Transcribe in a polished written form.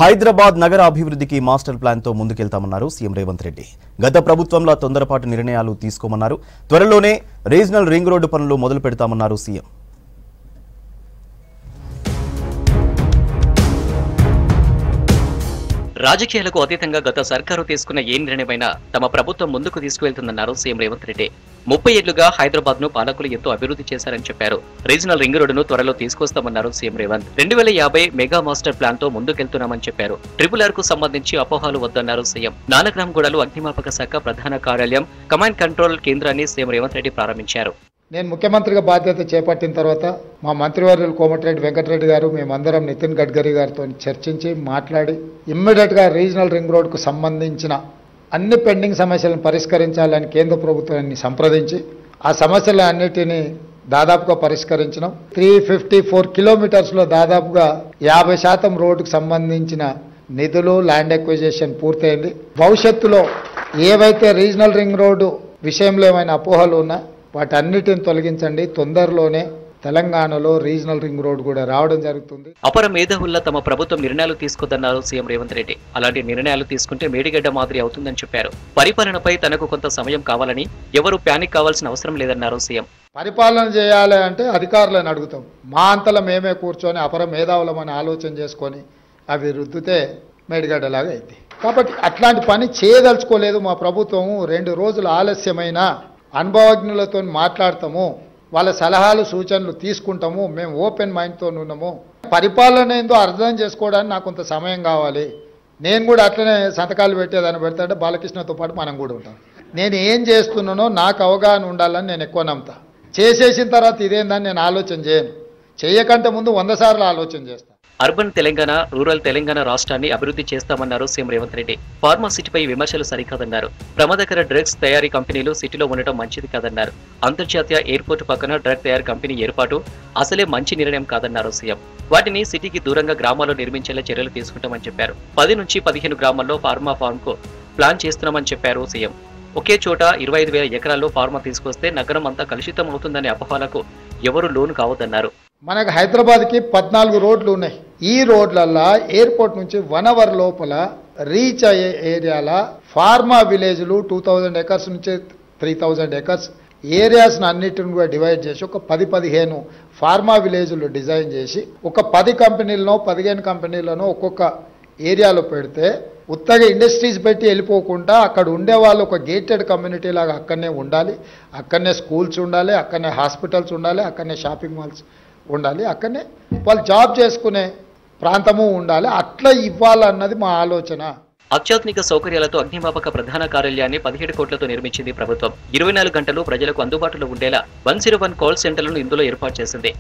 హైదరాబాద్ నగర అభివృద్ధికి master plan తో ముందుకెళ్తామన్నారు సీఎం రేవంత్ రెడ్డి. గత ప్రభుత్వంలో తొందరపాటు నిర్ణయాలు తీసుకోమన్నారు. త్వరలోనే రీజనల్ రింగ్ రోడ్డు పనులు మొదలు పెడతామన్నారు సీఎం. రాజకీయాలకు అతీతంగా గత సర్కారు తీసుకున్న ఏ నిర్ణయమైనా తమ ప్రభుత్వం ముందుకు తీసుకువెళ్తుందన్నారు సీఎం రేవంత్ రెడ్డి. 30 ఏళ్లుగా హైదరాబాద్ ను పాలకులు ఎంతో అభివృద్ధి చేశారని చెప్పారు. రీజనల్ రింగ్ రోడ్డును త్వరలో తీసుకొస్తామన్నారు CM Revanth. 2050 mega master plan తో ముందుకెళ్తున్నామని చెప్పారు. RRR కు సంబంధించి అపోహలు వద్దన్నారు సీఎం. నానక్రామ్గూడలో అగ్నిమాపక శాఖ ప్రధాన కార్యాలయం, కమాండ్ కంట్రోల్ కేంద్రాన్ని సీఎం రేవంత్ రెడ్డి ప్రారంభించారు. నేను ముఖ్యమంత్రిగా బాధ్యత చేపట్టిన తర్వాత మా మంత్రివర్యులు కోమటిరెడ్డి వెంకటరెడ్డి గారు మేమందరం నితిన్ గడ్కరీ గారితో చర్చించి మాట్లాడి ఇమ్మీడియట్గా రీజనల్ రింగ్ రోడ్కు సంబంధించిన అన్ని పెండింగ్ సమస్యలను పరిష్కరించాలని కేంద్ర ప్రభుత్వాన్ని సంప్రదించి ఆ సమస్యలన్నిటినీ దాదాపుగా పరిష్కరించినాం. 354 కిలోమీటర్స్లో దాదాపుగా 50% రోడ్డుకు సంబంధించిన నిధులు, ల్యాండ్ ఎక్విజిషన్ పూర్తయింది. భవిష్యత్తులో ఏవైతే రీజనల్ రింగ్ రోడ్డు విషయంలో ఏమైనా అపోహలు ఉన్నా వాటన్నిటిని తొలగించండి. తొందరలోనే తెలంగాణలో రీజనల్ రింగ్ రోడ్ కూడా రావడం జరుగుతుంది. అపర మేధావుల్లో తమ ప్రభుత్వం నిర్ణయాలు తీసుకొద్దన్నారు సీఎం రేవంత్ రెడ్డి. అలాంటి నిర్ణయాలు తీసుకుంటే మేడిగడ్డ మాదిరి అవుతుందని చెప్పారు. పరిపాలనపై తనకు కొంత సమయం కావాలని, ఎవరు ప్యానిక్ కావాల్సిన అవసరం లేదన్నారు సీఎం. పరిపాలన చేయాలి అంటే అధికారులను అడుగుతాం. మా అంతలో మేమే కూర్చొని అపర మేధావులమని ఆలోచన చేసుకొని అవి రుద్దితే మేడిగడ్డలాగా అయింది. కాబట్టి అట్లాంటి పని చేయదలుచుకోలేదు మా ప్రభుత్వం. 2 రోజులు ఆలస్యమైన అనుభవజ్ఞులతో మాట్లాడతాము, వాళ్ళ సలహాలు సూచనలు తీసుకుంటాము. మేము ఓపెన్ మైండ్తో ఉన్నాము. పరిపాలన ఏందో అర్థం చేసుకోవడానికి నాకు కొంత సమయం కావాలి. నేను కూడా అట్లనే సంతకాలు పెట్టేదాన్ని పెడతాంటే బాలకృష్ణతో పాటు మనం కూడా ఉంటాం. నేను ఏం చేస్తున్నానో నాకు అవగాహన ఉండాలని నేను ఎక్కువ నమ్ముతా. చేసేసిన తర్వాత ఇదేందని నేను ఆలోచన చేయను. చేయకంటే ముందు 100 సార్లు ఆలోచన చేస్తాను. అర్బన్ తెలంగాణ, రూరల్ తెలంగాణ రాష్ట్రాన్ని అభివృద్ధి చేస్తామన్నారు సీఎం రేవంత్ రెడ్డి. ఫార్మా సిటీపై విమర్శలు సరికాదన్నారు. ప్రమాదకర డ్రగ్స్ తయారీ కంపెనీలు సిటీలో ఉండటం మంచిది కాదన్నారు. అంతర్జాతీయ ఎయిర్పోర్టు పక్కన డ్రగ్ తయారీ కంపెనీ ఏర్పాటు అసలే మంచి నిర్ణయం కాదన్నారు సీఎం. వాటిని సిటీకి దూరంగా గ్రామాల్లో నిర్మించేలా చర్యలు తీసుకుంటామని చెప్పారు. 10 నుంచి 15 గ్రామాల్లో ఫార్మా ఫార్మ్ కు ప్లాన్ చేస్తున్నామని చెప్పారు సీఎం. ఒకే చోట 25,000 ఎకరాల్లో ఫార్మా తీసుకొస్తే నగరం అంతా కలుషితం అవుతుందనే అపోహలకు ఎవరు లోను కావద్దన్నారు. మనకు హైదరాబాద్కి 14 రోడ్లు ఉన్నాయి. ఈ రోడ్లల్లో ఎయిర్పోర్ట్ నుంచి 1 అవర్ లోపల రీచ్ అయ్యే ఏరియాల ఫార్మా విలేజ్లు 2000 ఎకర్స్ నుంచి 3000 ఎకర్స్ ఏరియాస్ను అన్నిటిని కూడా డివైడ్ చేసి ఒక 10-15 ఫార్మా విలేజ్లు డిజైన్ చేసి ఒక 10 కంపెనీలనో 15 కంపెనీలను ఒక్కొక్క ఏరియాలో పెడితే ఉత్తగా ఇండస్ట్రీస్ పెట్టి వెళ్ళిపోకుండా అక్కడ ఉండేవాళ్ళు ఒక గేటెడ్ కమ్యూనిటీ లాగా అక్కడనే ఉండాలి. అక్కడనే స్కూల్స్ ఉండాలి, అక్కడనే హాస్పిటల్స్ ఉండాలి, అక్కడనే షాపింగ్ మాల్స్ ఉండాలి, అక్కడనే వాళ్ళు జాబ్ చేసుకునే ప్రాంతము ఉండాలి. అట్లా ఇవ్వాలన్నది మా ఆలోచన. అత్యాధునిక సౌకర్యాలతో అగ్నిమాపక ప్రధాన కార్యాలయాన్ని 17 కోట్లతో నిర్మించింది ప్రభుత్వం. 24 గంటలు ప్రజలకు అందుబాటులో ఉండేలా 101 కాల్ సెంటర్లను ఇందులో ఏర్పాటు చేసింది.